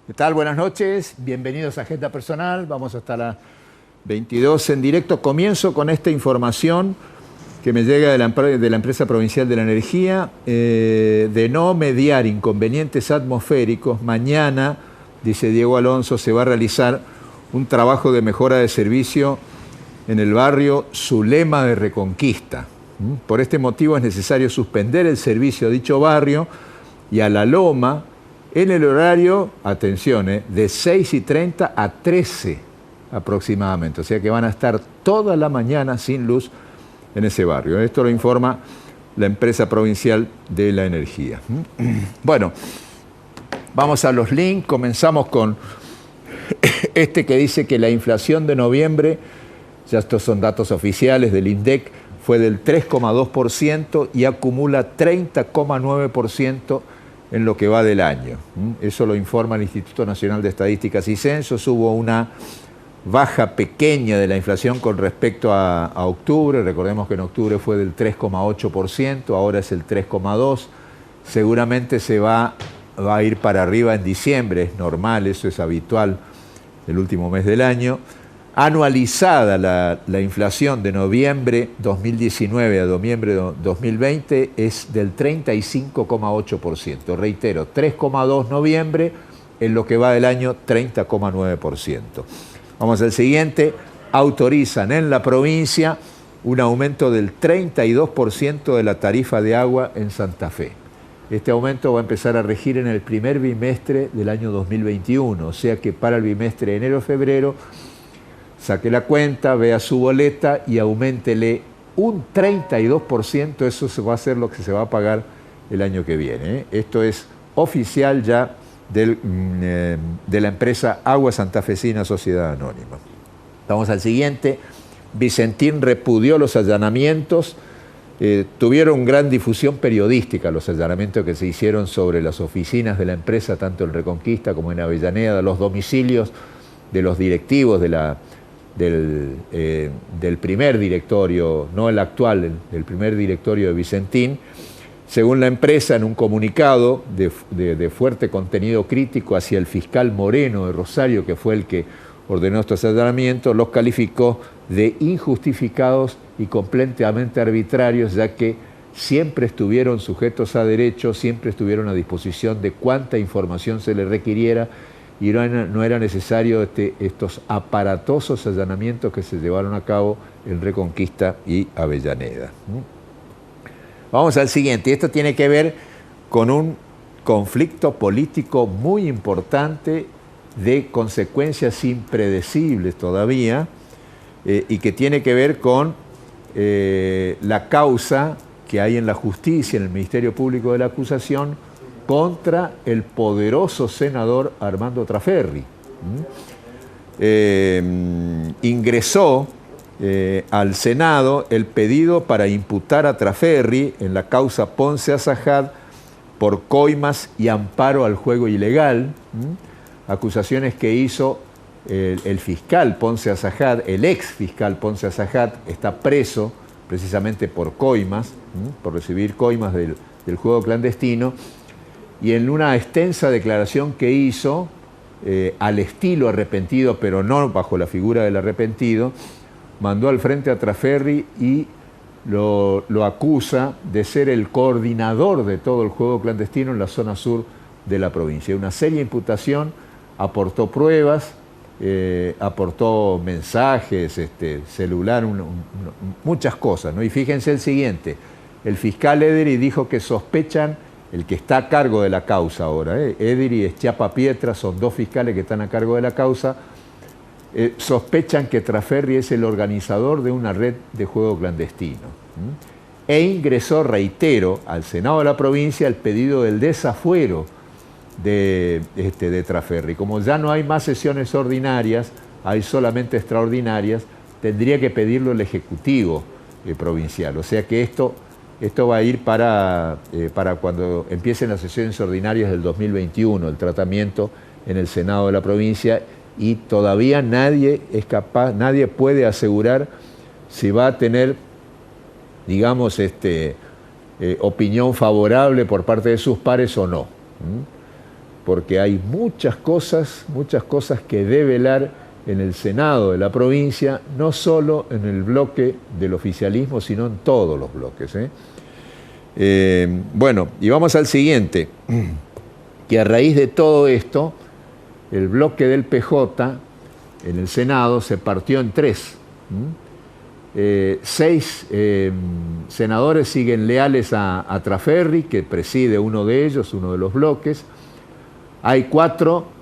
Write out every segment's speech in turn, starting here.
¿Qué tal? Buenas noches, bienvenidos a Agenda Personal. Vamos hasta las 22 en directo. Comienzo con esta información que me llega de la Empresa Provincial de la Energía, de no mediar inconvenientes atmosféricos. Mañana, dice Diego Alonso, se va a realizar un trabajo de mejora de servicio en el barrio Zulema de Reconquista. Por este motivo es necesario suspender el servicio a dicho barrio y a La Loma en el horario, atención, de 6:30 a 13 aproximadamente. O sea que van a estar toda la mañana sin luz en ese barrio. Esto lo informa la Empresa Provincial de la Energía. Bueno, vamos a los links. Comenzamos con este que dice que la inflación de noviembre, ya estos son datos oficiales del INDEC, fue del 3,2% y acumula 30,9% en lo que va del año. Eso lo informa el Instituto Nacional de Estadísticas y Censos. Hubo una baja pequeña de la inflación con respecto a octubre. Recordemos que en octubre fue del 3,8%, ahora es el 3,2%. Seguramente se va a ir para arriba en diciembre, es normal, eso es habitual el último mes del año. Anualizada la inflación de noviembre 2019 a noviembre 2020 es del 35,8%. Reitero, 3,2% noviembre, en lo que va del año 30,9%. Vamos al siguiente. Autorizan en la provincia un aumento del 32% de la tarifa de agua en Santa Fe. Este aumento va a empezar a regir en el primer bimestre del año 2021, o sea que para el bimestre de enero-febrero saque la cuenta, vea su boleta y auméntele un 32%, eso se va a ser lo que se va a pagar el año que viene. Esto es oficial ya de la empresa Agua Santafesina Sociedad Anónima. Vamos al siguiente. Vicentín repudió los allanamientos. Tuvieron gran difusión periodística los allanamientos que se hicieron sobre las oficinas de la empresa, tanto en Reconquista como en Avellaneda, los domicilios de los directivos del primer directorio, no el actual, del primer directorio de Vicentín. Según la empresa, en un comunicado de fuerte contenido crítico hacia el fiscal Moreno de Rosario, que fue el que ordenó estos allanamientos, los calificó de injustificados y completamente arbitrarios, ya que siempre estuvieron sujetos a derechos, siempre estuvieron a disposición de cuánta información se les requiriera, y no era necesario estos aparatosos allanamientos que se llevaron a cabo en Reconquista y Avellaneda. Vamos al siguiente. Esto tiene que ver con un conflicto político muy importante de consecuencias impredecibles todavía, y que tiene que ver con la causa que hay en la justicia, en el Ministerio Público de la Acusación, contra el poderoso senador Armando Traferri. Ingresó al Senado el pedido para imputar a Traferri en la causa Ponce Azajad por coimas y amparo al juego ilegal, acusaciones que hizo el fiscal Ponce Azajad, el ex fiscal Ponce Azajad, está preso precisamente por coimas, por recibir coimas del juego clandestino. Y en una extensa declaración que hizo, al estilo arrepentido, pero no bajo la figura del arrepentido, mandó al frente a Traferri y lo acusa de ser el coordinador de todo el juego clandestino en la zona sur de la provincia. Una seria imputación, aportó pruebas, aportó mensajes, celular, muchas cosas, ¿no? Y fíjense el siguiente, el fiscal Ederi dijo que sospechan, el que está a cargo de la causa ahora, Ederi y Schiappa Pietra, son dos fiscales que están a cargo de la causa, sospechan que Traferri es el organizador de una red de juego clandestino. E ingresó, reitero, al Senado de la provincia el pedido del desafuero de Traferri. Como ya no hay más sesiones ordinarias, hay solamente extraordinarias, tendría que pedirlo el Ejecutivo provincial. O sea que esto va a ir para cuando empiecen las sesiones ordinarias del 2021, el tratamiento en el Senado de la provincia, y todavía nadie puede asegurar si va a tener, digamos, opinión favorable por parte de sus pares o no. porque hay muchas cosas que develar en el Senado de la provincia, no solo en el bloque del oficialismo, sino en todos los bloques. Bueno, y vamos al siguiente, que a raíz de todo esto, el bloque del PJ en el Senado se partió en tres. 6 senadores siguen leales a Traferri, que preside uno de ellos, uno de los bloques. Hay 4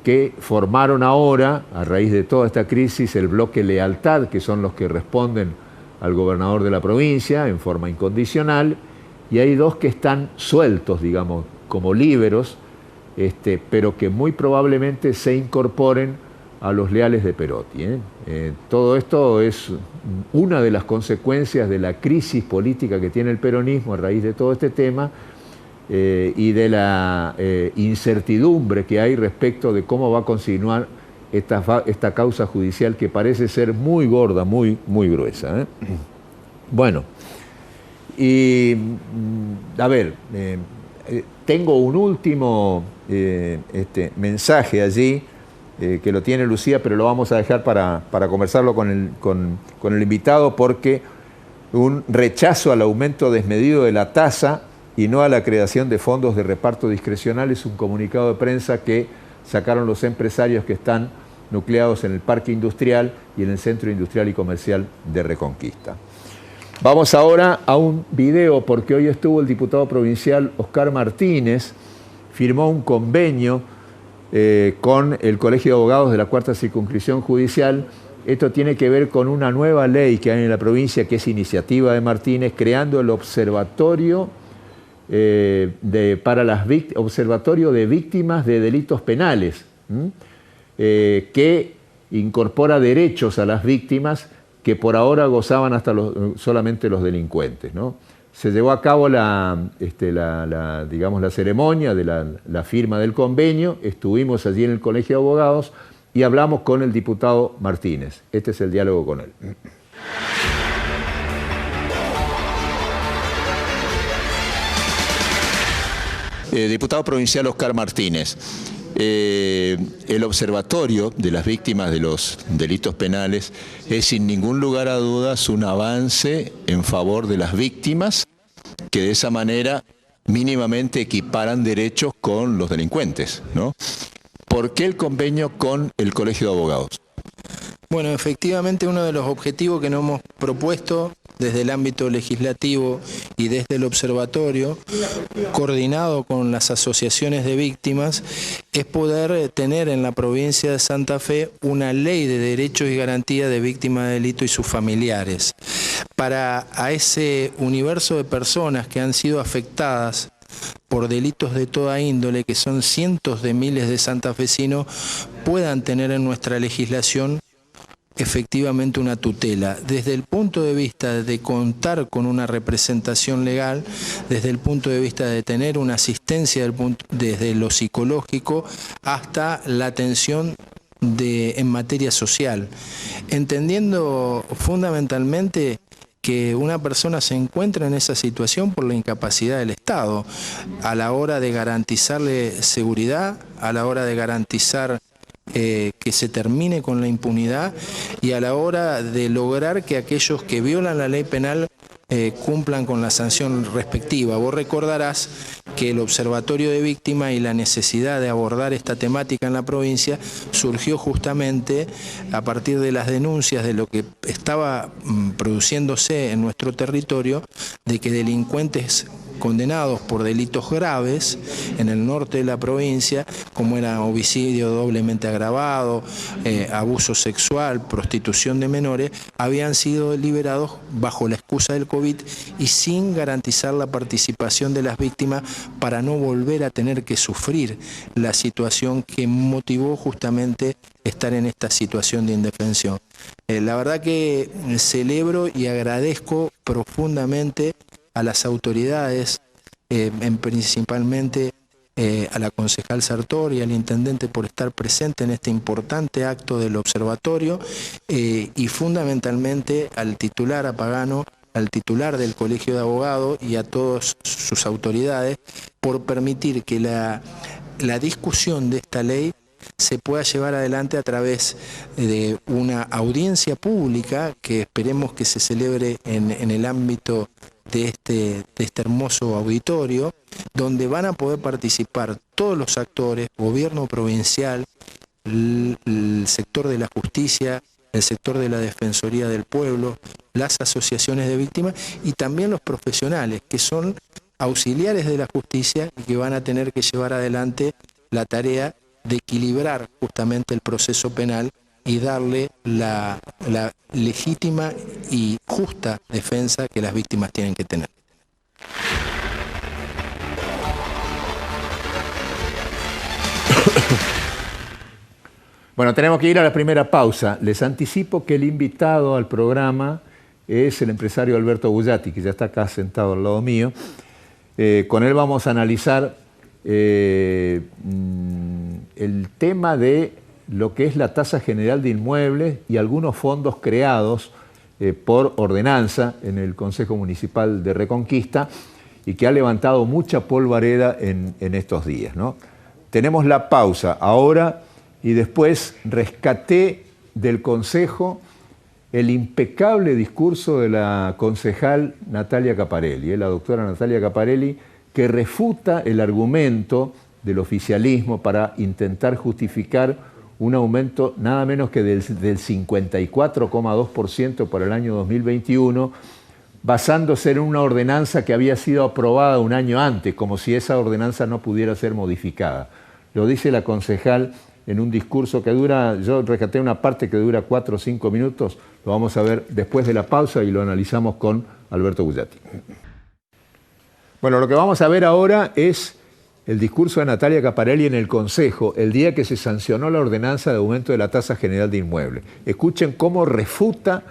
que formaron ahora, a raíz de toda esta crisis, el bloque Lealtad, que son los que responden al gobernador de la provincia en forma incondicional, y hay 2 que están sueltos, digamos, como líberos, pero que muy probablemente se incorporen a los leales de Perotti. Todo esto es una de las consecuencias de la crisis política que tiene el peronismo a raíz de todo este tema y de la incertidumbre que hay respecto de cómo va a continuar esta causa judicial que parece ser muy gorda, muy gruesa. Bueno, y a ver, tengo un último mensaje allí que lo tiene Lucía, pero lo vamos a dejar para conversarlo con el invitado, porque un rechazo al aumento desmedido de la tasa y no a la creación de fondos de reparto discrecional es un comunicado de prensa que sacaron los empresarios que están nucleados en el Parque Industrial y en el Centro Industrial y Comercial de Reconquista. Vamos ahora a un video, porque hoy estuvo el diputado provincial Oscar Martínez, firmó un convenio con el Colegio de Abogados de la Cuarta Circunscripción Judicial. Esto tiene que ver con una nueva ley que hay en la provincia, que es iniciativa de Martínez, creando el Observatorio Observatorio de Víctimas de Delitos Penales, que incorpora derechos a las víctimas que por ahora gozaban hasta solamente los delincuentes, ¿no? Se llevó a cabo digamos, la ceremonia de la firma del convenio. Estuvimos allí en el Colegio de Abogados y hablamos con el diputado Martínez. Este es el diálogo con él. Diputado provincial Oscar Martínez, el Observatorio de las Víctimas de los Delitos Penales es sin ningún lugar a dudas un avance en favor de las víctimas, que de esa manera mínimamente equiparan derechos con los delincuentes, ¿no? ¿Por qué el convenio con el Colegio de Abogados? Bueno, efectivamente uno de los objetivos que nos hemos propuesto desde el ámbito legislativo y desde el observatorio, coordinado con las asociaciones de víctimas, es poder tener en la provincia de Santa Fe una ley de derechos y garantías de víctimas de delito y sus familiares. Para a ese universo de personas que han sido afectadas por delitos de toda índole, que son cientos de miles de santafesinos, puedan tener en nuestra legislación efectivamente una tutela, desde el punto de vista de contar con una representación legal, desde el punto de vista de tener una asistencia desde lo psicológico hasta la atención en materia social, entendiendo fundamentalmente que una persona se encuentra en esa situación por la incapacidad del Estado, a la hora de garantizarle seguridad, a la hora de garantizar que se termine con la impunidad y a la hora de lograr que aquellos que violan la ley penal cumplan con la sanción respectiva. Vos recordarás que el Observatorio de Víctimas y la necesidad de abordar esta temática en la provincia surgió justamente a partir de las denuncias de lo que estaba produciéndose en nuestro territorio, de que delincuentes condenados por delitos graves en el norte de la provincia, como era homicidio doblemente agravado, abuso sexual, prostitución de menores, habían sido liberados bajo la excusa del COVID y sin garantizar la participación de las víctimas para no volver a tener que sufrir la situación que motivó justamente estar en esta situación de indefensión. La verdad que celebro y agradezco profundamente a las autoridades, principalmente a la concejal Sartor y al intendente por estar presente en este importante acto del observatorio y fundamentalmente al titular, a Pagano, al titular del Colegio de Abogados y a todas sus autoridades por permitir que la discusión de esta ley se pueda llevar adelante a través de una audiencia pública que esperemos que se celebre en el ámbito de este hermoso auditorio, donde van a poder participar todos los actores, gobierno provincial, el sector de la justicia, el sector de la Defensoría del Pueblo, las asociaciones de víctimas y también los profesionales que son auxiliares de la justicia y que van a tener que llevar adelante la tarea de equilibrar justamente el proceso penal y darle la legítima y justa defensa que las víctimas tienen que tener. Bueno, tenemos que ir a la primera pausa. Les anticipo que el invitado al programa es el empresario Alberto Bullati, que ya está acá sentado al lado mío. Con él vamos a analizar el tema de lo que es la tasa general de inmuebles y algunos fondos creados por ordenanza en el Consejo Municipal de Reconquista y que ha levantado mucha polvareda en estos días, ¿no? Tenemos la pausa ahora y después rescaté del Consejo el impecable discurso de la concejal Natalia Caparelli, la doctora Natalia Caparelli, que refuta el argumento del oficialismo para intentar justificar un aumento nada menos que del 54,2% para el año 2021, basándose en una ordenanza que había sido aprobada un año antes, como si esa ordenanza no pudiera ser modificada. Lo dice la concejal en un discurso que dura, yo rescaté una parte que dura 4 o 5 minutos, lo vamos a ver después de la pausa y lo analizamos con Alberto Bullati. Bueno, lo que vamos a ver ahora es el discurso de Natalia Caparelli en el Consejo, el día que se sancionó la ordenanza de aumento de la tasa general de inmuebles. Escuchen cómo refuta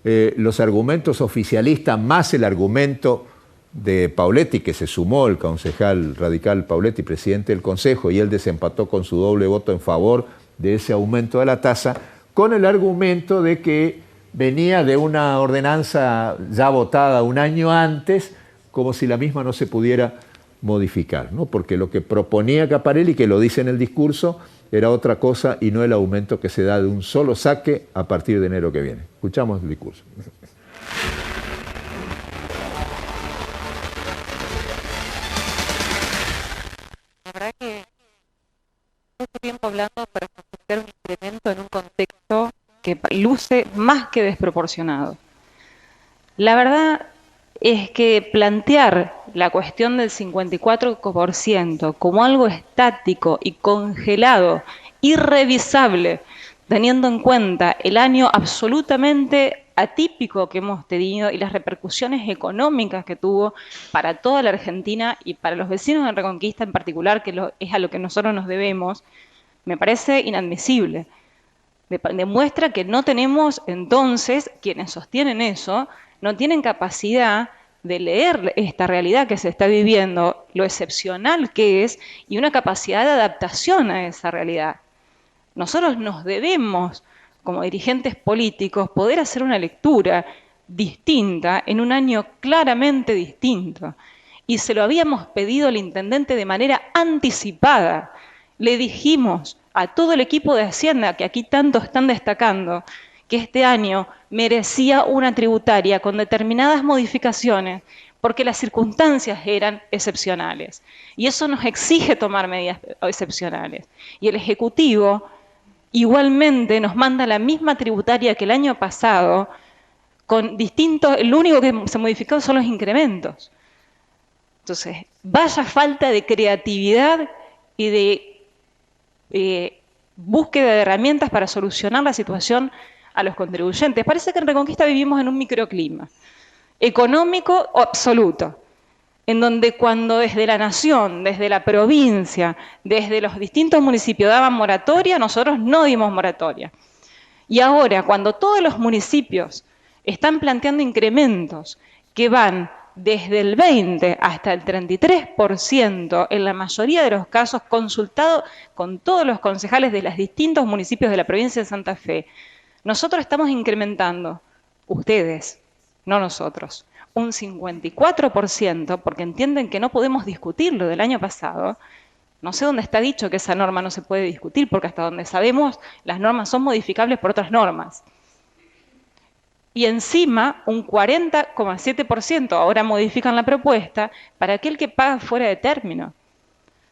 los argumentos oficialistas más el argumento de Pauletti, que se sumó, el concejal radical Pauletti, presidente del Consejo, y él desempató con su doble voto en favor de ese aumento de la tasa, con el argumento de que venía de una ordenanza ya votada un año antes, como si la misma no se pudiera modificar, ¿no? Porque lo que proponía Caparelli, que lo dice en el discurso, era otra cosa y no el aumento que se da de un solo saque a partir de enero que viene. Escuchamos el discurso. La verdad que mucho tiempo hablando para justificar un incremento en un contexto que luce más que desproporcionado. La verdad es que plantear la cuestión del 54% como algo estático y congelado, irrevisable, teniendo en cuenta el año absolutamente atípico que hemos tenido y las repercusiones económicas que tuvo para toda la Argentina y para los vecinos de Reconquista en particular, que es a lo que nosotros nos debemos, me parece inadmisible. Demuestra que no tenemos, entonces, quienes sostienen eso, no tienen capacidad de leer esta realidad que se está viviendo, lo excepcional que es, y una capacidad de adaptación a esa realidad. Nosotros nos debemos, como dirigentes políticos, poder hacer una lectura distinta en un año claramente distinto. Y se lo habíamos pedido al intendente de manera anticipada. Le dijimos a todo el equipo de Hacienda, que aquí tanto están destacando, que este año merecía una tributaria con determinadas modificaciones porque las circunstancias eran excepcionales. Y eso nos exige tomar medidas excepcionales. Y el Ejecutivo igualmente nos manda la misma tributaria que el año pasado, con distintos, lo único que se modificó son los incrementos. Entonces, vaya falta de creatividad y de búsqueda de herramientas para solucionar la situación a los contribuyentes. Parece que en Reconquista vivimos en un microclima económico absoluto, en donde cuando desde la nación, desde la provincia, desde los distintos municipios daban moratoria, nosotros no dimos moratoria. Y ahora, cuando todos los municipios están planteando incrementos que van desde el 20 hasta el 33%, en la mayoría de los casos consultado con todos los concejales de los distintos municipios de la provincia de Santa Fe, nosotros estamos incrementando, ustedes, no nosotros, un 54%, porque entienden que no podemos discutir lo del año pasado, No sé dónde está dicho que esa norma no se puede discutir, porque hasta donde sabemos, las normas son modificables por otras normas. Y encima, un 40,7% ahora modifican la propuesta para aquel que paga fuera de término.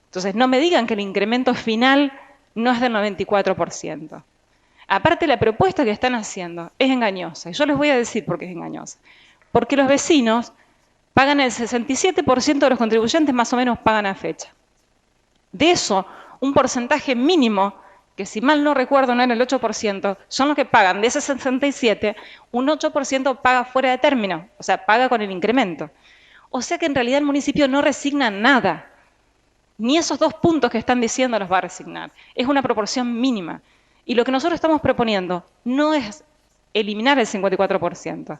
Entonces, no me digan que el incremento final no es del 94%. Aparte, la propuesta que están haciendo es engañosa. Y yo les voy a decir por qué es engañosa. Porque los vecinos pagan el 67% de los contribuyentes, más o menos pagan a fecha. De eso, un porcentaje mínimo, que si mal no recuerdo no era el 8%, son los que pagan. De ese 67, un 8% paga fuera de término, o sea, paga con el incremento. O sea que en realidad el municipio no resigna nada. Ni esos 2 puntos que están diciendo los va a resignar. Es una proporción mínima. Y lo que nosotros estamos proponiendo no es eliminar el 54%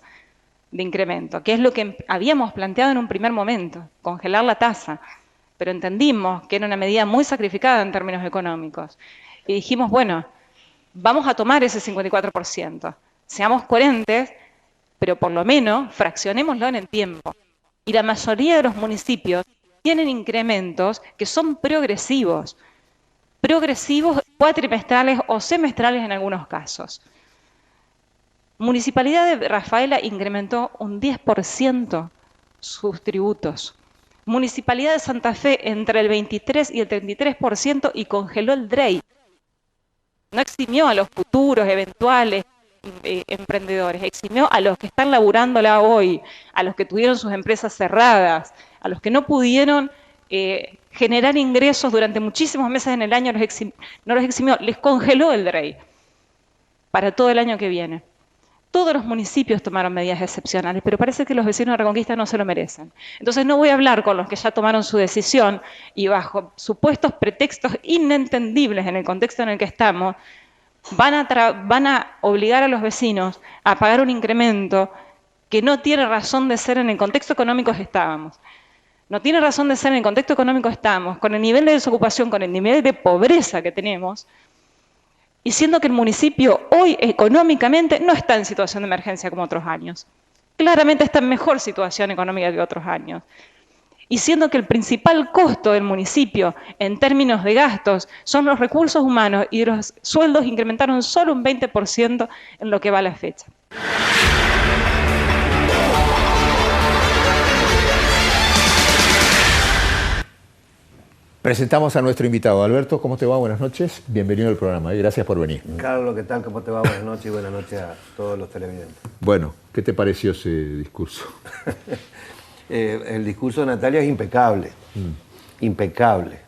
de incremento, que es lo que habíamos planteado en un primer momento, congelar la tasa. Pero entendimos que era una medida muy sacrificada en términos económicos. Y dijimos, bueno, vamos a tomar ese 54%. Seamos coherentes, pero por lo menos fraccionémoslo en el tiempo. Y la mayoría de los municipios tienen incrementos que son progresivos cuatrimestrales o semestrales en algunos casos. Municipalidad de Rafaela incrementó un 10% sus tributos. Municipalidad de Santa Fe entre el 23 y el 33% y congeló el DREI. No eximió a los futuros, eventuales emprendedores, eximió a los que están laburándola hoy, a los que tuvieron sus empresas cerradas, a los que no pudieron generar ingresos durante muchísimos meses en el año, no los eximió, les congeló el DREI para todo el año que viene. Todos los municipios tomaron medidas excepcionales, pero parece que los vecinos de Reconquista no se lo merecen. Entonces no voy a hablar con los que ya tomaron su decisión y bajo supuestos pretextos inentendibles en el contexto en el que estamos, van a obligar a los vecinos a pagar un incremento que no tiene razón de ser en el contexto económico que estábamos. No tiene razón de ser en el contexto económico que estamos, con el nivel de desocupación, con el nivel de pobreza que tenemos, y siendo que el municipio hoy económicamente no está en situación de emergencia como otros años. Claramente está en mejor situación económica que otros años. Y siendo que el principal costo del municipio en términos de gastos son los recursos humanos y los sueldos incrementaron solo un 20% en lo que va a la fecha. Presentamos a nuestro invitado. Alberto, ¿cómo te va? Buenas noches. Bienvenido al programa. Gracias por venir. Carlos, ¿qué tal? ¿Cómo te va? Buenas noches y buenas noches a todos los televidentes. Bueno, ¿qué te pareció ese discurso? El discurso de Natalia es impecable. Impecable.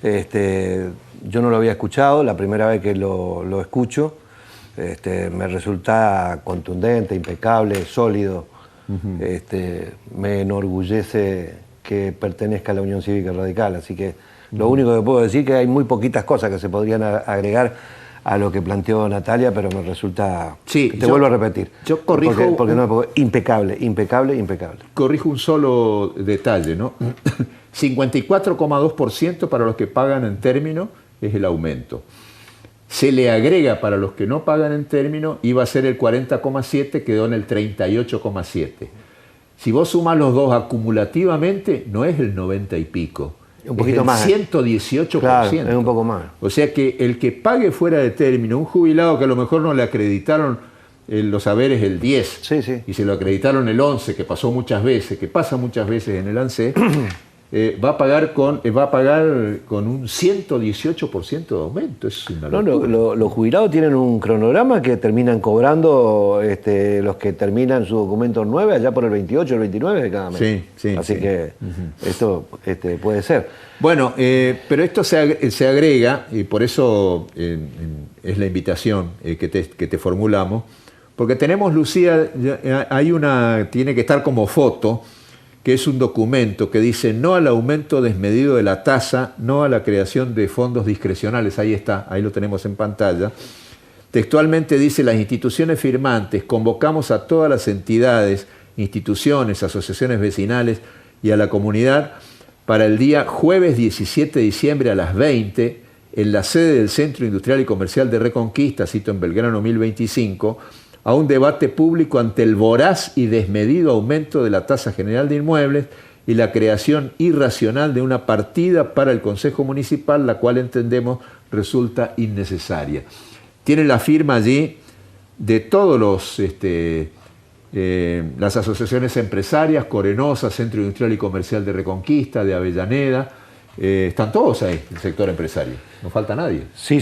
Yo no lo había escuchado, la primera vez que lo escucho. Me resulta contundente, impecable, sólido. Me enorgullece que pertenezca a la Unión Cívica Radical, así que lo único que puedo decir es que hay muy poquitas cosas que se podrían agregar a lo que planteó Natalia, pero me resulta, sí, te vuelvo a repetir, yo corrijo porque impecable, impecable, impecable. Corrijo un solo detalle, ¿no? 54,2% para los que pagan en término es el aumento. Se le agrega para los que no pagan en término, iba a ser el 40,7, quedó en el 38,7. Si vos sumas los dos acumulativamente, no es el 90 y pico. Un poquito es el más. 118%. Claro, es un poco más. O sea que el que pague fuera de término, un jubilado que a lo mejor no le acreditaron los haberes el 10, sí, sí, y se lo acreditaron el 11, que pasó muchas veces, que pasa muchas veces en el ANSES, va a pagar con un 118% de aumento. Es una locura. Los jubilados tienen un cronograma que terminan cobrando los que terminan su documento 9 allá por el 28, el 29 de cada mes. Sí, sí. Así sí. que esto puede ser. Bueno, pero esto se agrega, y por eso es la invitación que te formulamos, porque tenemos, Lucía, tiene que estar como foto, que es un documento que dice no al aumento desmedido de la tasa, no a la creación de fondos discrecionales. Ahí está, ahí lo tenemos en pantalla. Textualmente dice: las instituciones firmantes convocamos a todas las entidades, instituciones, asociaciones vecinales y a la comunidad para el día jueves 17 de diciembre a las 20 en la sede del Centro Industrial y Comercial de Reconquista, sito en Belgrano 1025, a un debate público ante el voraz y desmedido aumento de la tasa general de inmuebles y la creación irracional de una partida para el Consejo Municipal, la cual entendemos resulta innecesaria. Tiene la firma allí de todos las asociaciones empresarias, Corenosa, Centro Industrial y Comercial de Reconquista, de Avellaneda, están todos ahí, el sector empresario, no falta nadie. Sí,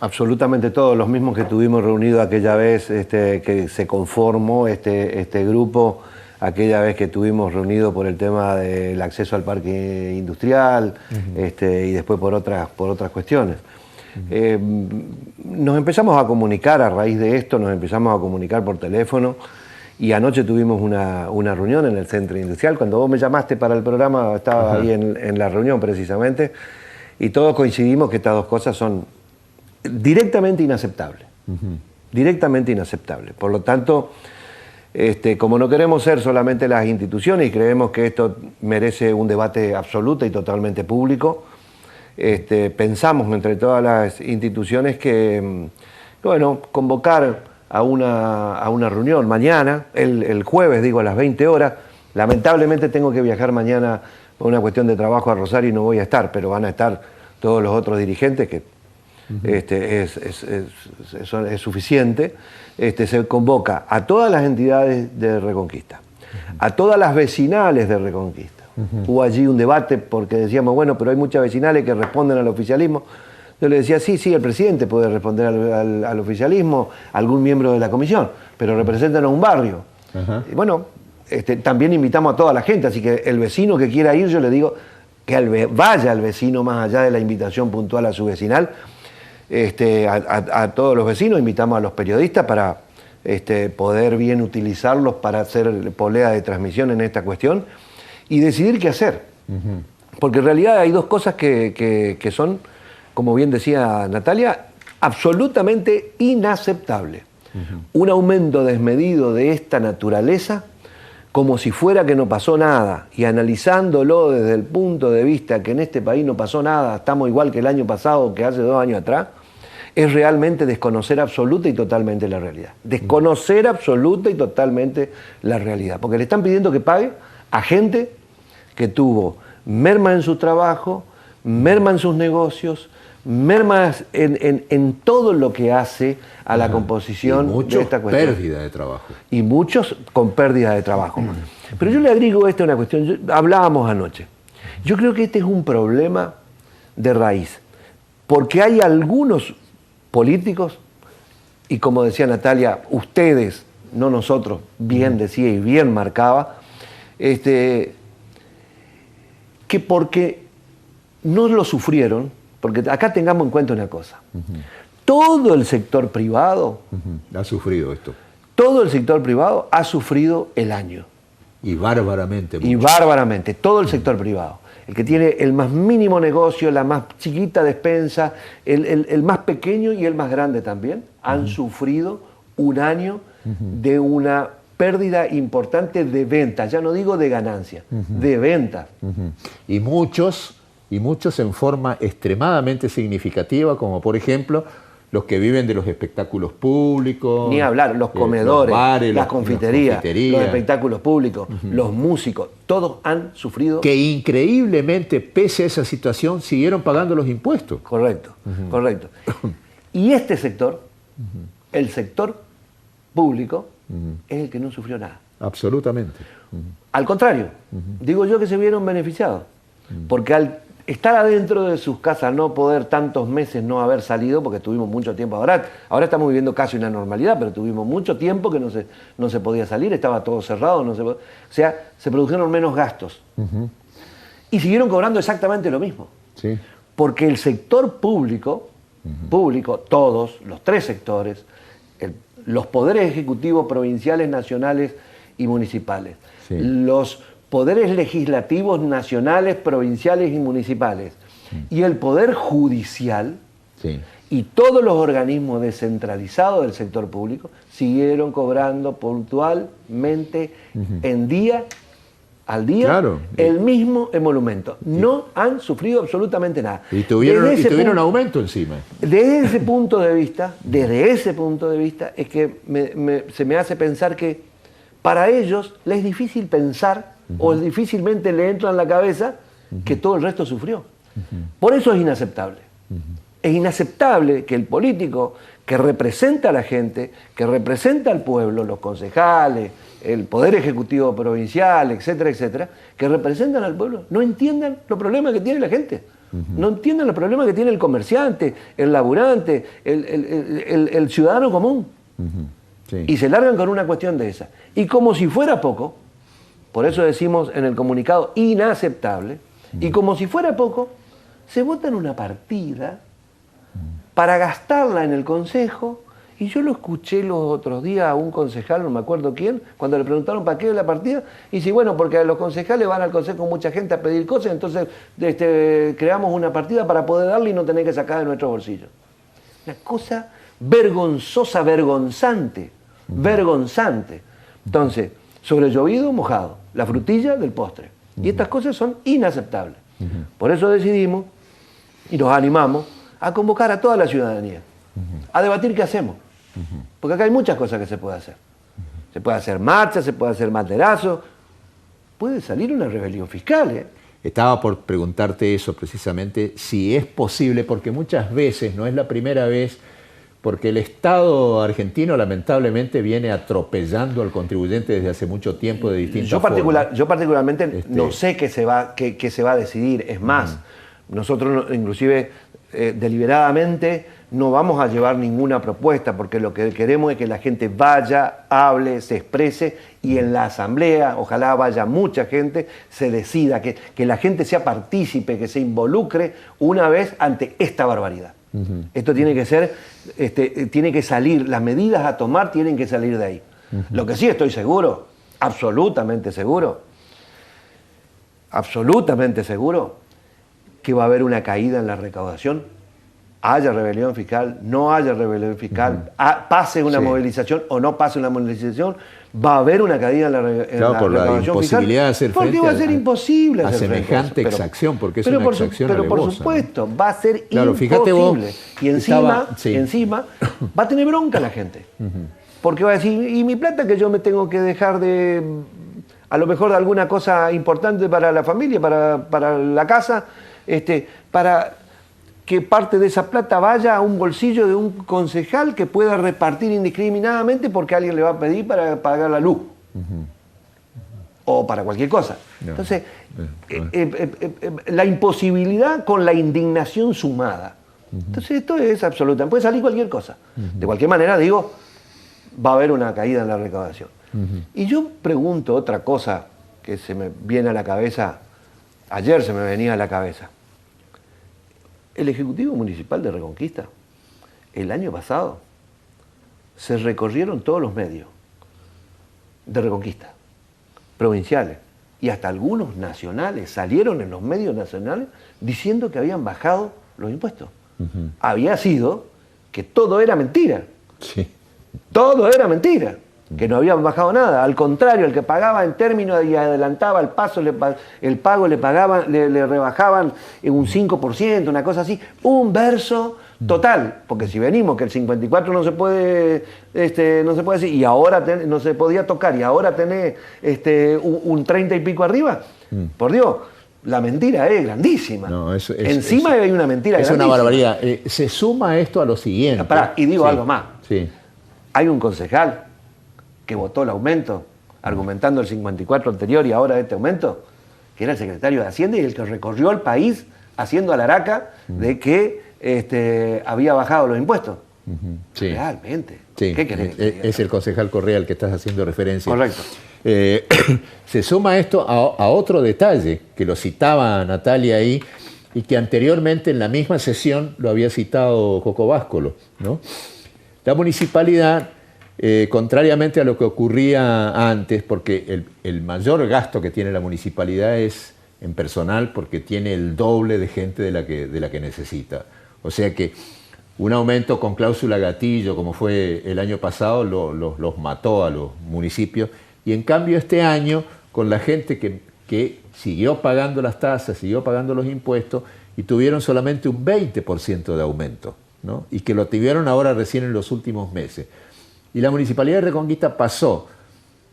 absolutamente todos, los mismos que tuvimos reunidos aquella vez que se conformó este grupo, aquella vez que estuvimos reunidos por el tema del acceso al parque industrial, y después por otras cuestiones. Nos empezamos a comunicar a raíz de esto, nos empezamos a comunicar por teléfono, y anoche tuvimos una reunión en el Centro Industrial. Cuando vos me llamaste para el programa, estaba ahí en la reunión precisamente, y todos coincidimos que estas dos cosas son directamente inaceptables. Directamente inaceptables. Por lo tanto, como no queremos ser solamente las instituciones y creemos que esto merece un debate absoluto y totalmente público, pensamos entre todas las instituciones que, bueno, convocar a una reunión mañana, el jueves, digo, a las 20 horas. Lamentablemente tengo que viajar mañana por una cuestión de trabajo a Rosario y no voy a estar, pero van a estar todos los otros dirigentes, que es suficiente. Se convoca a todas las entidades de Reconquista, a todas las vecinales de Reconquista. Hubo allí un debate porque decíamos, bueno, pero hay muchas vecinales que responden al oficialismo. Yo le decía, sí, el presidente puede responder al oficialismo, algún miembro de la comisión, pero representan a un barrio. Y bueno, también invitamos a toda la gente, así que el vecino que quiera ir, yo le digo que vaya al vecino más allá de la invitación puntual a su vecinal. A todos los vecinos, invitamos a los periodistas para poder bien utilizarlos para hacer polea de transmisión en esta cuestión y decidir qué hacer. Porque en realidad hay dos cosas que son, como bien decía Natalia, absolutamente inaceptables. Un aumento desmedido de esta naturaleza, como si fuera que no pasó nada, y analizándolo desde el punto de vista que en este país no pasó nada, estamos igual que el año pasado, que hace 2 años atrás, es realmente desconocer absoluta y totalmente la realidad. Desconocer absoluta y totalmente la realidad. Porque le están pidiendo que pague a gente que tuvo merma en su trabajo, merma en sus negocios, mermas en todo lo que hace a la composición de esta cuestión. Pérdida de trabajo. Y muchos con pérdida de trabajo. Pero yo le agrego una cuestión, hablábamos anoche. Yo creo que este es un problema de raíz, porque hay algunos políticos, y como decía Natalia, ustedes, no nosotros, bien decía y bien marcaba, que porque no lo sufrieron, porque acá tengamos en cuenta una cosa, todo el sector privado ha sufrido esto. Todo el sector privado ha sufrido el año. Y bárbaramente. Y bárbaramente, todo el sector privado. El que tiene el más mínimo negocio, la más chiquita despensa, el más pequeño y el más grande también, han sufrido un año de una pérdida importante de ventas, ya no digo de ganancias, de ventas. Y muchos en forma extremadamente significativa, como por ejemplo los que viven de los espectáculos públicos. Ni hablar, los comedores, los bares, las confiterías, los espectáculos públicos, los músicos, todos han sufrido. Que increíblemente, pese a esa situación, siguieron pagando los impuestos. Correcto, correcto. Y este sector, el sector público, es el que no sufrió nada. Absolutamente. Al contrario, digo yo que se vieron beneficiados, porque al estar adentro de sus casas, no poder tantos meses no haber salido, porque tuvimos mucho tiempo, ahora estamos viviendo casi una normalidad, pero tuvimos mucho tiempo que no se podía salir, estaba todo cerrado, o sea, se produjeron menos gastos. Y siguieron cobrando exactamente lo mismo. Sí. Porque el sector público, todos, los 3 sectores, los poderes ejecutivos provinciales, nacionales y municipales, los poderes legislativos nacionales, provinciales y municipales, y el poder judicial, y todos los organismos descentralizados del sector público siguieron cobrando puntualmente al día, el mismo emolumento. No han sufrido absolutamente nada. Y tuvieron aumento encima. Desde ese punto de vista, es que se me hace pensar que para ellos les es difícil pensar o difícilmente le entra en la cabeza que todo el resto sufrió. Por eso es inaceptable. Es inaceptable que el político que representa a la gente, que representa al pueblo, los concejales, el Poder Ejecutivo Provincial, etcétera, etcétera, que representan al pueblo, no entiendan los problemas que tiene la gente. No entiendan los problemas que tiene el comerciante, el laburante, el ciudadano común. Sí. Y se largan con una cuestión de esa. Y como si fuera poco, por eso decimos en el comunicado inaceptable, y como si fuera poco, se vota en una partida para gastarla en el Consejo. Y yo lo escuché los otros días a un concejal, no me acuerdo quién, cuando le preguntaron para qué la partida, y dice, bueno, porque los concejales van al Consejo mucha gente a pedir cosas, entonces creamos una partida para poder darle y no tener que sacar de nuestro bolsillo. Una cosa vergonzosa, vergonzante, vergonzante. Entonces, sobre llovido, mojado, la frutilla del postre. Y estas cosas son inaceptables. Por eso decidimos y nos animamos a convocar a toda la ciudadanía, a debatir qué hacemos. Porque acá hay muchas cosas que se puede hacer. Se puede hacer marcha, se puede hacer banderazo, puede salir una rebelión fiscal, ¿eh? Estaba por preguntarte eso precisamente, si es posible, porque muchas veces, no es la primera vez, porque el Estado argentino lamentablemente viene atropellando al contribuyente desde hace mucho tiempo de distintas formas. Yo particularmente no sé qué se va a decidir. Es más, nosotros inclusive deliberadamente no vamos a llevar ninguna propuesta, porque lo que queremos es que la gente vaya, hable, se exprese, y en la asamblea, ojalá vaya mucha gente, se decida, que la gente sea partícipe, que se involucre una vez ante esta barbaridad. Esto tiene que ser, tiene que salir, las medidas a tomar tienen que salir de ahí. Lo que sí estoy seguro, absolutamente seguro, que va a haber una caída en la recaudación, haya rebelión fiscal, no haya rebelión fiscal, pase una movilización o no pase una movilización, va a haber una caída en la por la recaudación imposibilidad de hacer porque frente va a ser imposible a hacer semejante exacción, porque es una exacción pero por alevosa, supuesto, ¿no? va a ser Claro, fíjate imposible. vos, Y encima va a tener bronca la gente. Porque va a decir, ¿y mi plata que yo me tengo que dejar de, a lo mejor de alguna cosa importante para la familia, para la casa, para que parte de esa plata vaya a un bolsillo de un concejal que pueda repartir indiscriminadamente porque alguien le va a pedir para pagar la luz? O para cualquier cosa. No. Entonces, la imposibilidad con la indignación sumada. Entonces, esto es absoluta. Puede salir cualquier cosa. De cualquier manera, digo, va a haber una caída en la recaudación. Y yo pregunto otra cosa que se me viene a la cabeza, ayer se me venía a la cabeza. El Ejecutivo Municipal de Reconquista, el año pasado, se recorrieron todos los medios de Reconquista, provinciales, y hasta algunos nacionales, salieron en los medios nacionales diciendo que habían bajado los impuestos. Había sido que todo era mentira. Sí. Todo era mentira, que no habían bajado nada. Al contrario, el que pagaba en términos y adelantaba el pago le rebajaban en un 5%, una cosa así. Un verso total, porque si venimos que el 54 no se puede decir, y ahora no se podía tocar, y ahora tenés un 30 y pico arriba, por Dios, la mentira es grandísima. No, encima hay una mentira grandísima. Es una barbaridad. Se suma esto a lo siguiente. Y digo algo más. Sí. Hay un concejal que votó el aumento, argumentando el 54 anterior y ahora este aumento, que era el secretario de Hacienda y el que recorrió el país haciendo alaraca de que había bajado los impuestos. Sí. Realmente. Sí. ¿Qué querés? Es el concejal Correa al que estás haciendo referencia. Correcto. Se suma esto a otro detalle que lo citaba Natalia ahí y que anteriormente en la misma sesión lo había citado Coco Báscolo, ¿no? La municipalidad, contrariamente a lo que ocurría antes, porque el mayor gasto que tiene la municipalidad es en personal, porque tiene el doble de gente de la que necesita. O sea que un aumento con cláusula gatillo, como fue el año pasado, los mató a los municipios. Y en cambio este año, con la gente que siguió pagando las tasas, siguió pagando los impuestos, y tuvieron solamente un 20% de aumento, ¿no? Y que lo tuvieron ahora recién en los últimos meses. Y la Municipalidad de Reconquista pasó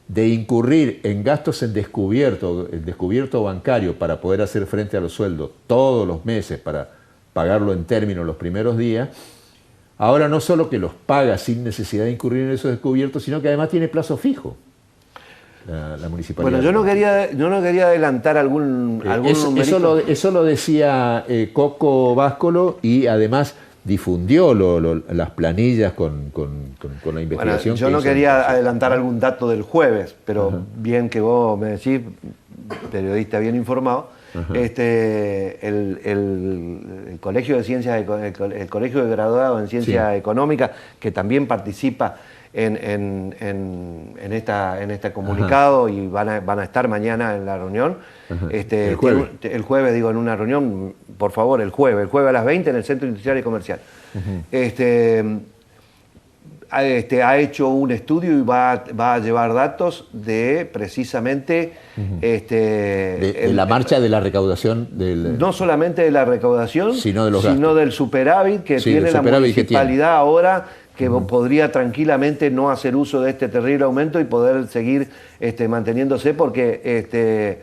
de incurrir en gastos en descubierto, el descubierto bancario para poder hacer frente a los sueldos todos los meses para pagarlo en términos los primeros días, ahora no solo que los paga sin necesidad de incurrir en esos descubiertos, sino que además tiene plazo fijo la municipalidad. Bueno, yo no quería adelantar algún numerito. Eso lo decía Coco Báscolo, y además difundió las planillas con la investigación. Bueno, yo no quería adelantar algún dato del jueves, pero bien que vos me decís, periodista bien informado, el Colegio de Ciencias, el Colegio de Graduados en Ciencias Económicas, que también participa en este comunicado y van a estar mañana en la reunión. El jueves. El jueves, digo, en una reunión, por favor, el jueves a las 20 en el Centro Industrial y Comercial. Ha hecho un estudio y va a llevar datos de precisamente de la marcha de la recaudación no solamente de la recaudación, sino del superávit que tiene la municipalidad ahora, que podría tranquilamente no hacer uso de este terrible aumento y poder seguir manteniéndose, porque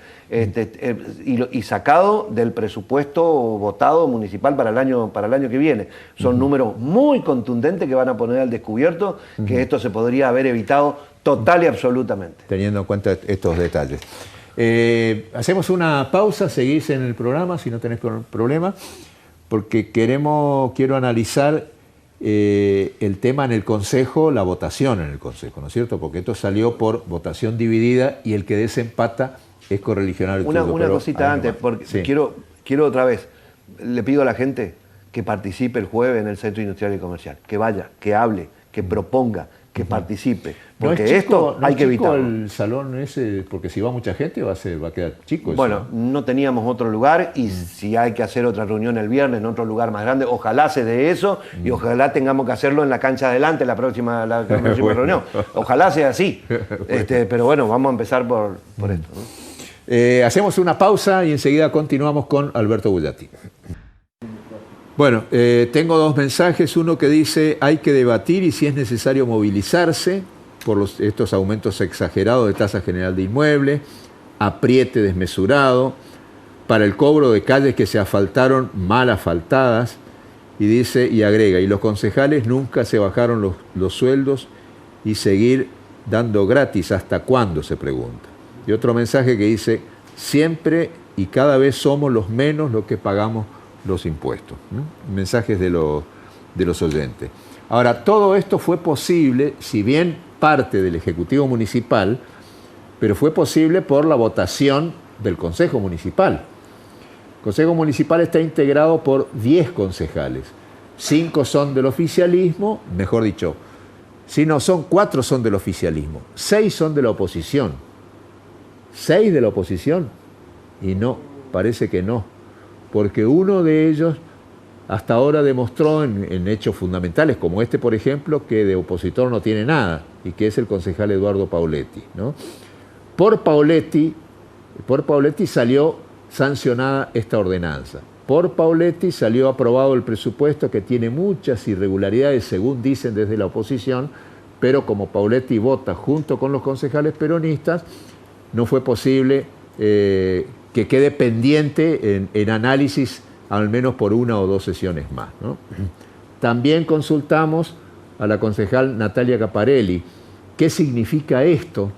y sacado del presupuesto votado municipal para el año que viene. Son números muy contundentes que van a poner al descubierto que esto se podría haber evitado total y absolutamente. Teniendo en cuenta estos detalles. Hacemos una pausa, seguís en el programa si no tenés problema, porque quiero analizar el tema en el Consejo, la votación en el Consejo, ¿no es cierto? Porque esto salió por votación dividida y el que desempata es Correligionario. Una cosita antes, porque quiero otra vez, le pido a la gente que participe el jueves en el Centro Industrial y Comercial, que vaya, que hable, que proponga, que participe, porque esto hay que evitarlo. El salón ese, porque si va mucha gente va a quedar chico. Bueno, no teníamos otro lugar, y si hay que hacer otra reunión el viernes en otro lugar más grande, ojalá se dé eso, y ojalá tengamos que hacerlo en la cancha adelante la próxima bueno, reunión. Ojalá sea así. Pero bueno, vamos a empezar por esto, ¿no? Hacemos una pausa y enseguida continuamos con Alberto Bullati. Bueno, tengo dos mensajes. Uno que dice: hay que debatir y si es necesario movilizarse por estos aumentos exagerados de tasa general de inmuebles, apriete desmesurado, para el cobro de calles que se asfaltaron mal asfaltadas, y dice, y agrega, y los concejales nunca se bajaron los sueldos, y seguir dando gratis, ¿hasta cuándo?, se pregunta. Y otro mensaje que dice: siempre y cada vez somos los menos los que pagamos los impuestos. Mensajes de los oyentes. Ahora, todo esto fue posible, si bien parte del Ejecutivo Municipal, pero fue posible por la votación del Consejo Municipal. El Consejo Municipal está integrado por 10 concejales. 5 son del oficialismo, mejor dicho, si no son 4 son del oficialismo, 6 son de la oposición. 6 de la oposición, y no, parece que no, porque uno de ellos hasta ahora demostró en hechos fundamentales, como este, por ejemplo, que de opositor no tiene nada, y que es el concejal Eduardo Pauletti, ¿no? Por Pauletti salió sancionada esta ordenanza. Por Pauletti salió aprobado el presupuesto, que tiene muchas irregularidades, según dicen desde la oposición, pero como Pauletti vota junto con los concejales peronistas, no fue posible que quede pendiente en análisis al menos por 1 o 2 sesiones más, ¿no? También consultamos a la concejal Natalia Caparelli qué significa esto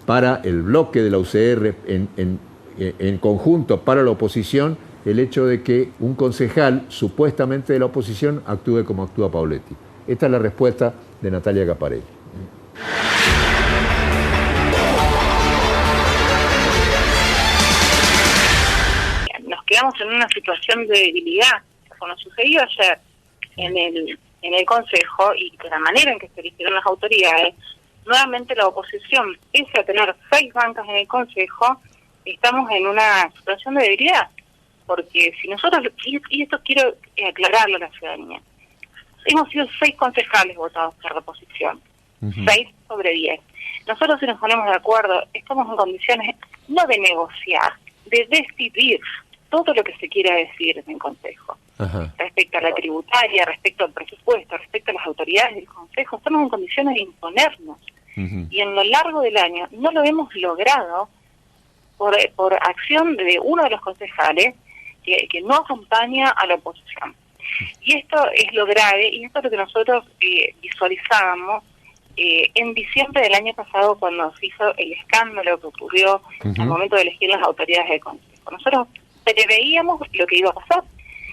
para el bloque de la UCR en conjunto para la oposición, el hecho de que un concejal supuestamente de la oposición actúe como actúa Pauletti. Esta es la respuesta de Natalia Caparelli. Quedamos en una situación de debilidad, como sucedió ayer en el Consejo, y de la manera en que se eligieron las autoridades. Nuevamente la oposición, pese a tener 6 bancas en el Consejo, estamos en una situación de debilidad, porque si nosotros, y esto quiero aclararlo a la ciudadanía, hemos sido 6 concejales votados por la oposición, 6 sobre 10. Nosotros, si nos ponemos de acuerdo, estamos en condiciones no de negociar, de decidir todo lo que se quiera decir en el Consejo. Respecto a la tributaria, respecto al presupuesto, respecto a las autoridades del Consejo, estamos en condiciones de imponernos. Y en lo largo del año no lo hemos logrado por acción de uno de los concejales que no acompaña a la oposición. Y esto es lo grave, y esto es lo que nosotros visualizábamos en diciembre del año pasado, cuando se hizo el escándalo que ocurrió al momento de elegir las autoridades del Consejo. Nosotros preveíamos lo que iba a pasar,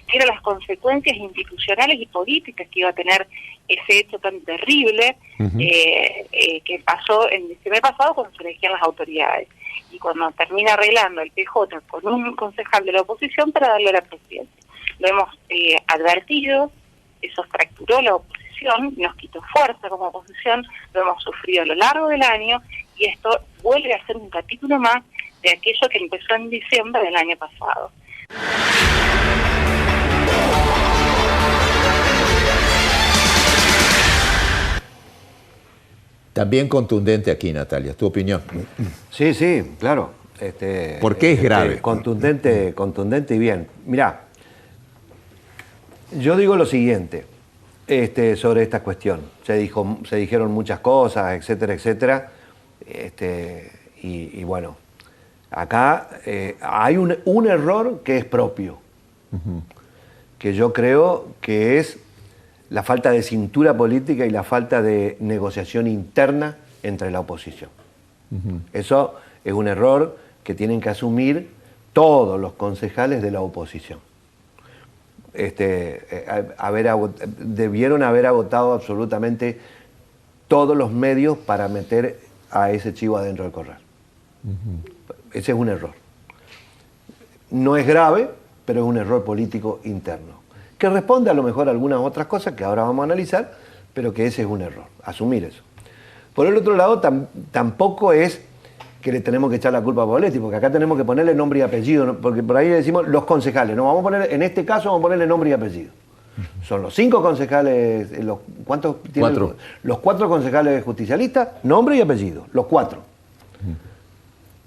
que eran las consecuencias institucionales y políticas que iba a tener ese hecho tan terrible que pasó en diciembre pasado cuando se elegían las autoridades. Y cuando termina arreglando el PJ con un concejal de la oposición para darle la presidencia. Lo hemos advertido, eso fracturó la oposición, nos quitó fuerza como oposición, lo hemos sufrido a lo largo del año, y esto vuelve a ser un capítulo más de aquello que empezó en diciembre del año pasado. También contundente aquí, Natalia, tu opinión. Sí, sí, claro. ¿Por qué es grave? Contundente y bien. Mirá, yo digo lo siguiente sobre esta cuestión. Se dijeron muchas cosas, etcétera, etcétera. Y bueno, acá hay un error que es propio, que yo creo que es la falta de cintura política y la falta de negociación interna entre la oposición. Eso es un error que tienen que asumir todos los concejales de la oposición. Debieron haber agotado absolutamente todos los medios para meter a ese chivo adentro del corral. Ese es un error. No es grave, pero es un error político interno, que responde a lo mejor a algunas otras cosas que ahora vamos a analizar, pero que ese es un error, asumir eso. Por el otro lado, tampoco es que le tenemos que echar la culpa a Pavoletti, porque acá tenemos que ponerle nombre y apellido, ¿no? Porque por ahí decimos los concejales, no, vamos a poner, en este caso vamos a ponerle nombre y apellido. Son los 5 concejales, ¿cuántos tienen? 4. Los 4 concejales justicialistas, nombre y apellido, los 4.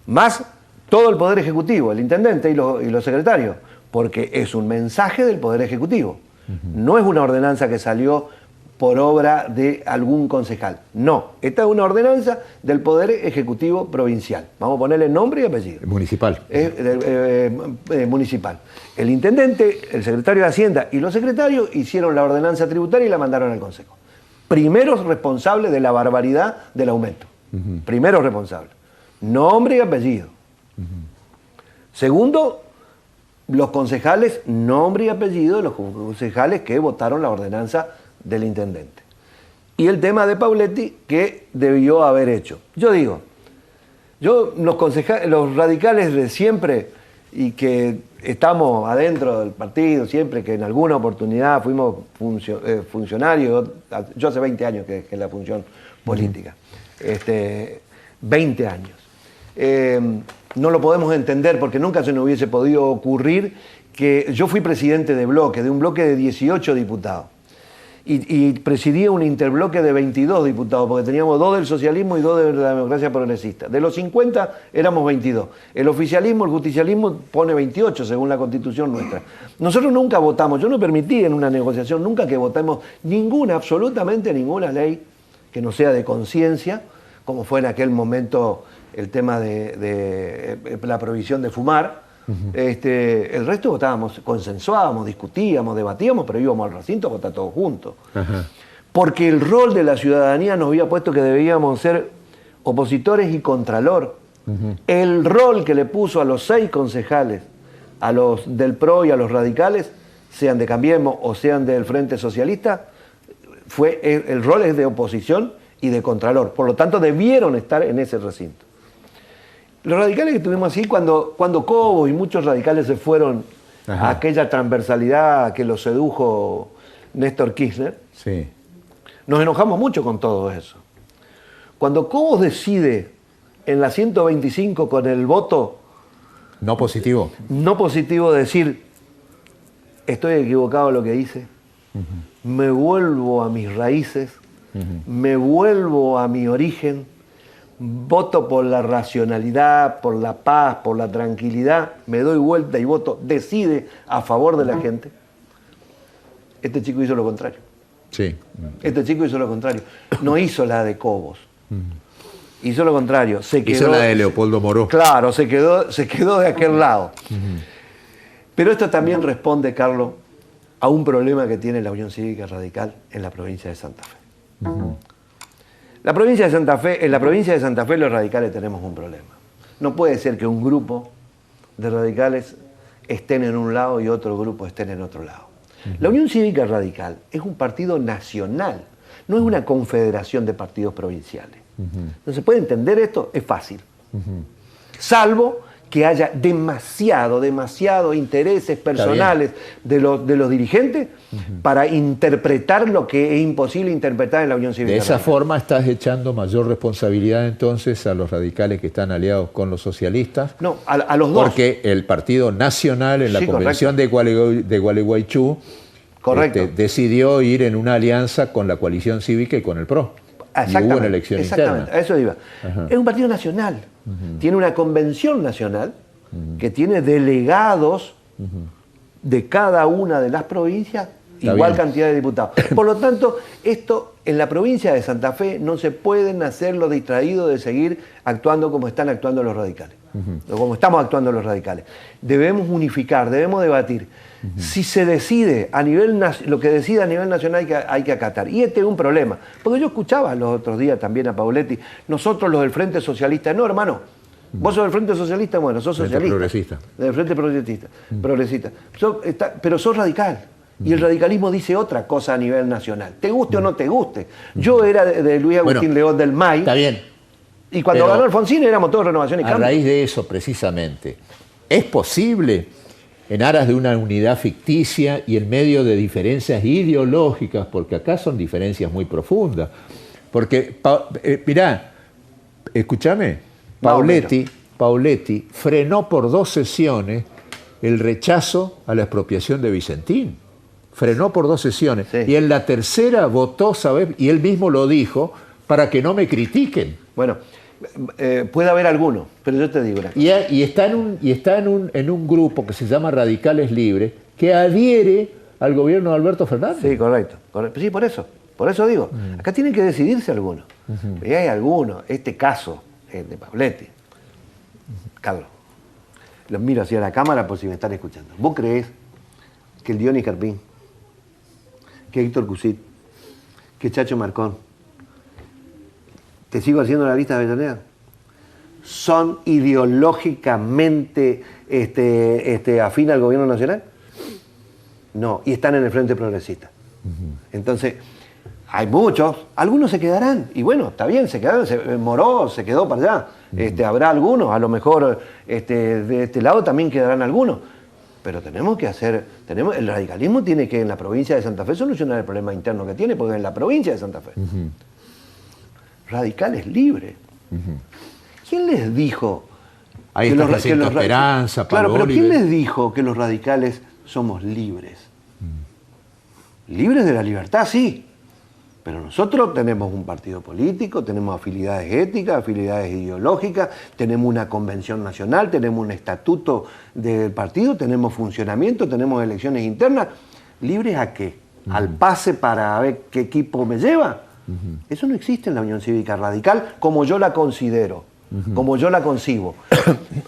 Más todo el Poder Ejecutivo, el intendente y los secretarios, porque es un mensaje del Poder Ejecutivo. No es una ordenanza que salió por obra de algún concejal. No, esta es una ordenanza del Poder Ejecutivo Provincial. Vamos a ponerle nombre y apellido. Municipal. Municipal. El intendente, el secretario de Hacienda y los secretarios hicieron la ordenanza tributaria y la mandaron al Consejo. Primeros responsables de la barbaridad del aumento. Primeros responsables. Nombre y apellido. Segundo, los concejales, nombre y apellido de los concejales que votaron la ordenanza del intendente. Y el tema de Pavoletti, que debió haber hecho. Yo digo, los radicales de siempre, y que estamos adentro del partido siempre, que en alguna oportunidad fuimos funcionarios, yo hace 20 años que dejé la función política, 20 años. No lo podemos entender porque nunca se nos hubiese podido ocurrir que yo fui presidente de un bloque de 18 diputados. Y presidía un interbloque de 22 diputados, porque teníamos 2 del socialismo y 2 de la democracia progresista. De los 50 éramos 22. El oficialismo, el justicialismo pone 28 según la constitución nuestra. Nosotros nunca votamos, yo no permití en una negociación nunca que votemos absolutamente ninguna ley que no sea de conciencia, como fue en aquel momento el tema de la prohibición de fumar. El resto votábamos, consensuábamos, discutíamos, debatíamos, pero íbamos al recinto a votar todos juntos. Porque el rol de la ciudadanía nos había puesto que debíamos ser opositores y contralor. El rol que le puso a los 6 concejales, a los del PRO y a los radicales, sean de Cambiemos o sean del Frente Socialista, el rol es de oposición y de contralor. Por lo tanto, debieron estar en ese recinto. Los radicales que tuvimos así, cuando Cobos y muchos radicales se fueron a aquella transversalidad que los sedujo Néstor Kirchner, sí, nos enojamos mucho con todo eso. Cuando Cobos decide en la 125 con el voto no positivo decir, estoy equivocado en lo que hice, me vuelvo a mis raíces, me vuelvo a mi origen, voto por la racionalidad, por la paz, por la tranquilidad, me doy vuelta y voto, decide a favor de la gente. Este chico hizo lo contrario. Sí. Este chico hizo lo contrario. No hizo la de Cobos. Hizo lo contrario. Se quedó, hizo la de Leopoldo Moró. Claro, se quedó de aquel lado. Pero esto también responde, Carlos, a un problema que tiene la Unión Cívica Radical en la provincia de Santa Fe. La provincia de Santa Fe, en la provincia de Santa Fe los radicales tenemos un problema. No puede ser que un grupo de radicales estén en un lado y otro grupo estén en otro lado. La Unión Cívica Radical es un partido nacional, no es una confederación de partidos provinciales. ¿No se puede entender esto? Es fácil. Salvo que haya demasiado intereses personales de los dirigentes para interpretar lo que es imposible interpretar en la Unión Cívica De esa Radical. forma estás echando mayor responsabilidad entonces a los radicales que están aliados con los socialistas. No, a los dos. Porque el Partido Nacional en la Sí, convención de Gualeguaychú decidió ir en una alianza con la coalición cívica y con el PRO. Y hubo una elección interna. A eso iba. Es un partido nacional. Tiene una convención nacional que tiene delegados de cada una de las provincias, igual cantidad de diputados. Por lo tanto, esto en la provincia de Santa Fe no se pueden hacer los distraídos de seguir actuando como están actuando los radicales, o como estamos actuando los radicales. Debemos unificar, debemos debatir. Si se decide a nivel lo que decida a nivel nacional hay que acatar. Y este es un problema. Porque yo escuchaba los otros días también a Pauletti, nosotros los del Frente Socialista, no hermano, vos sos del Frente Socialista, bueno, sos socialista. Progresista. Del Frente Progresista. Pero sos radical. Y el radicalismo dice otra cosa a nivel nacional. Te guste o no te guste. Yo era de Luis Agustín León del MAI. Está bien. Y cuando ganó Alfonsín éramos todos Renovación y Cambio. A raíz de eso, precisamente, ¿es posible, en aras de una unidad ficticia y en medio de diferencias ideológicas, porque acá son diferencias muy profundas? Porque, mirá, escúchame, Pauletti frenó por 2 sesiones el rechazo a la expropiación de Vicentín. Frenó por 2 sesiones. Sí. Y en la tercera votó, ¿sabes? Y él mismo lo dijo, para que no me critiquen. Bueno, puede haber alguno, pero yo te digo una cosa. Y está en un grupo que se llama Radicales Libres, que adhiere al gobierno de Alberto Fernández. Sí, correcto. Sí, por eso digo. Acá tienen que decidirse algunos. Y hay algunos, este caso de Pauletti. Carlos, los miro hacia la cámara por si me están escuchando. ¿Vos creés que el Dionis Carpín, que Héctor Cusit, que Chacho Marcón, te sigo haciendo la lista de Avellaneda, son ideológicamente afín al gobierno nacional? No, y están en el Frente Progresista. Entonces, hay muchos, algunos se quedarán, y bueno, está bien, se quedaron, Moró se quedó para allá, habrá algunos, a lo mejor de este lado también quedarán algunos, pero tenemos que el radicalismo tiene que en la provincia de Santa Fe solucionar el problema interno que tiene, porque en la provincia de Santa Fe, radicales libres. ¿Quién les dijo? Ahí está Jacinto Esperanza, Claro, pero ¿quién les dijo que los radicales somos libres? Libres de la libertad, sí. Pero nosotros tenemos un partido político, tenemos afinidades éticas, afinidades ideológicas, tenemos una convención nacional, tenemos un estatuto del partido, tenemos funcionamiento, tenemos elecciones internas. ¿Libres a qué? ¿Al pase para ver qué equipo me lleva? Eso no existe en la Unión Cívica Radical como yo la considero, como yo la concibo.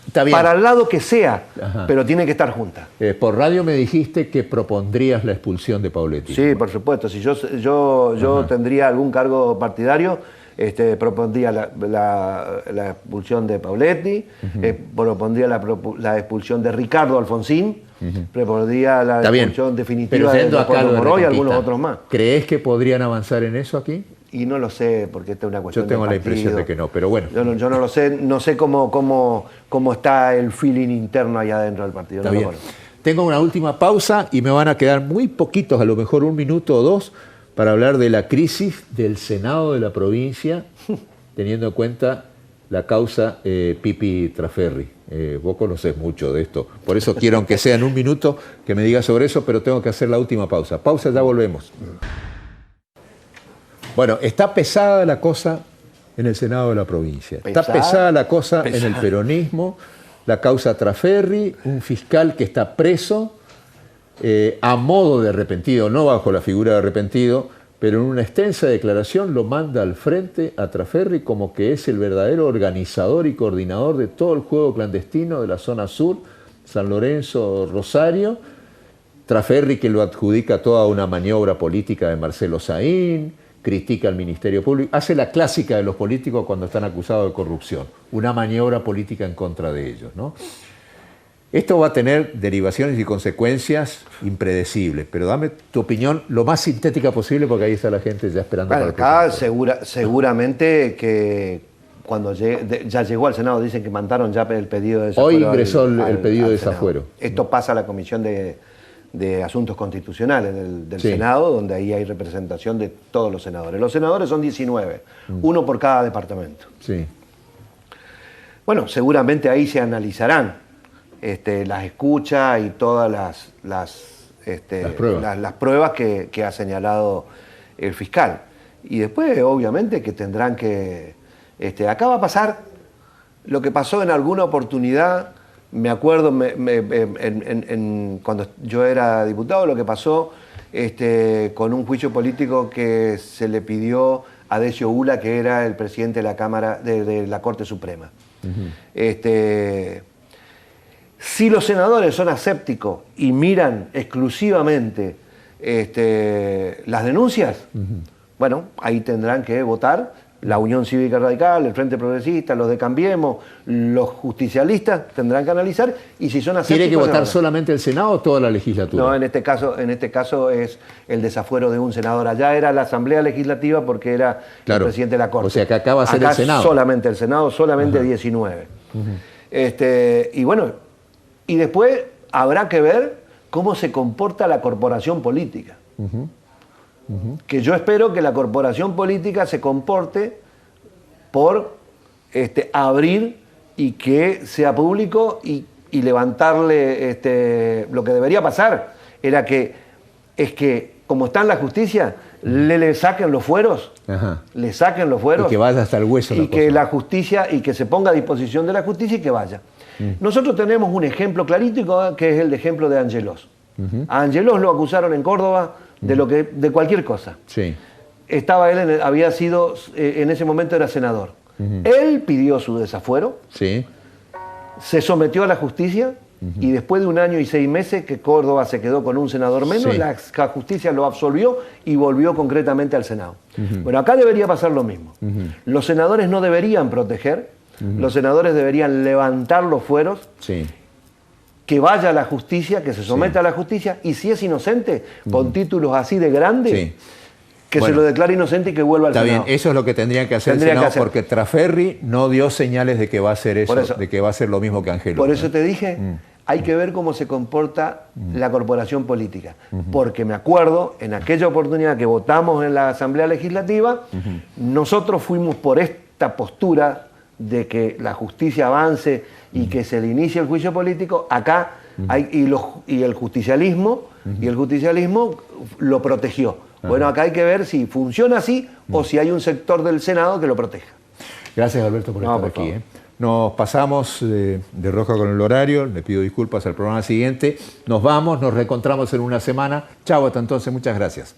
Está bien. Para el lado que sea, pero tiene que estar junta. Por radio me dijiste que propondrías la expulsión de Pauletti. Sí, por supuesto. Si yo tendría algún cargo partidario, propondría la expulsión de Pauletti, propondría la expulsión de Ricardo Alfonsín, propondría la expulsión definitiva de Leopoldo Moró y algunos otros más. ¿Crees que podrían avanzar en eso aquí? Y no lo sé, porque esta es una cuestión Yo tengo de la impresión de que no, pero bueno. Yo no lo sé, no sé cómo está el feeling interno allá dentro del partido. Está bien. Tengo una última pausa y me van a quedar muy poquitos, a lo mejor 1 minuto o 2, para hablar de la crisis del Senado de la provincia, teniendo en cuenta la causa Pipi Traferri. Vos conocés mucho de esto, por eso quiero, aunque sea en 1 minuto, que me digas sobre eso, pero tengo que hacer la última pausa. Pausa, ya volvemos. Bueno, está pesada la cosa en el Senado de la provincia. Está pesada la cosa en el peronismo, la causa Traferri, un fiscal que está preso a modo de arrepentido, no bajo la figura de arrepentido, pero en una extensa declaración lo manda al frente a Traferri como que es el verdadero organizador y coordinador de todo el juego clandestino de la zona sur, San Lorenzo, Rosario. Traferri que lo adjudica toda una maniobra política de Marcelo Saín, critica al Ministerio Público, hace la clásica de los políticos cuando están acusados de corrupción, una maniobra política en contra de ellos, ¿no? Esto va a tener derivaciones y consecuencias impredecibles, pero dame tu opinión lo más sintética posible porque ahí está la gente ya esperando. Bueno, acá seguramente que cuando ya llegó al Senado, dicen que mandaron ya el pedido de desafuero. Hoy ingresó el pedido de desafuero. Esto pasa a la Comisión de Asuntos Constitucionales del Sí. Senado, donde ahí hay representación de todos los senadores. Los senadores son 19, uno por cada departamento. Sí. Bueno, seguramente ahí se analizarán las escuchas y todas las pruebas que ha señalado el fiscal. Y después, obviamente, que tendrán que... acá va a pasar lo que pasó en alguna oportunidad, me acuerdo cuando yo era diputado, lo que pasó con un juicio político que se le pidió a Decio Ula, que era el presidente de la Cámara de la Corte Suprema. Si los senadores son asépticos y miran exclusivamente las denuncias, bueno, ahí tendrán que votar la Unión Cívica Radical, el Frente Progresista, los de Cambiemos, los justicialistas tendrán que analizar, y si son asépticos... ¿Tiene que votar solamente el Senado o toda la legislatura? No, en este caso es el desafuero de un senador. Allá era la Asamblea Legislativa porque era el presidente de la Corte. O sea que acá va a ser el Senado. Solamente el Senado, solamente 19. Y bueno, y después habrá que ver cómo se comporta la corporación política. Que yo espero que la corporación política se comporte por abrir y que sea público y levantarle lo que debería pasar era que como está en la justicia le saquen los fueros, le saquen los fueros y que vaya hasta el hueso y que la justicia y que se ponga a disposición de la justicia y que vaya. Nosotros tenemos un ejemplo clarito que es el ejemplo de Angelós. A Angelós lo acusaron en Córdoba de cualquier cosa. Sí. Había sido, en ese momento era senador. Él pidió su desafuero, Sí. se sometió a la justicia y después de 1 año y 6 meses que Córdoba se quedó con un senador menos, Sí. la justicia lo absolvió y volvió concretamente al Senado. Bueno, acá debería pasar lo mismo. Los senadores no deberían proteger, los senadores deberían levantar los fueros, Sí. que vaya a la justicia, que se someta a la justicia, y si es inocente, con títulos así de grandes, Sí. que se lo declare inocente y que vuelva al Está Senado. bien, eso es lo que tendrían que hacer el Senado, porque Traferri no dio señales de que va a hacer eso, de que va a hacer lo mismo que Angelós. Por eso te dije, hay que ver cómo se comporta la corporación política. Porque me acuerdo, en aquella oportunidad que votamos en la Asamblea Legislativa, nosotros fuimos por esta postura de que la justicia avance y que se le inicie el juicio político. Acá y el justicialismo lo protegió. Bueno, acá hay que ver si funciona así o si hay un sector del Senado que lo proteja. Gracias, Alberto, por estar aquí. Nos pasamos de roja con el horario, le pido disculpas al programa siguiente. Nos vamos, nos reencontramos en una semana. Chau, hasta entonces, muchas gracias.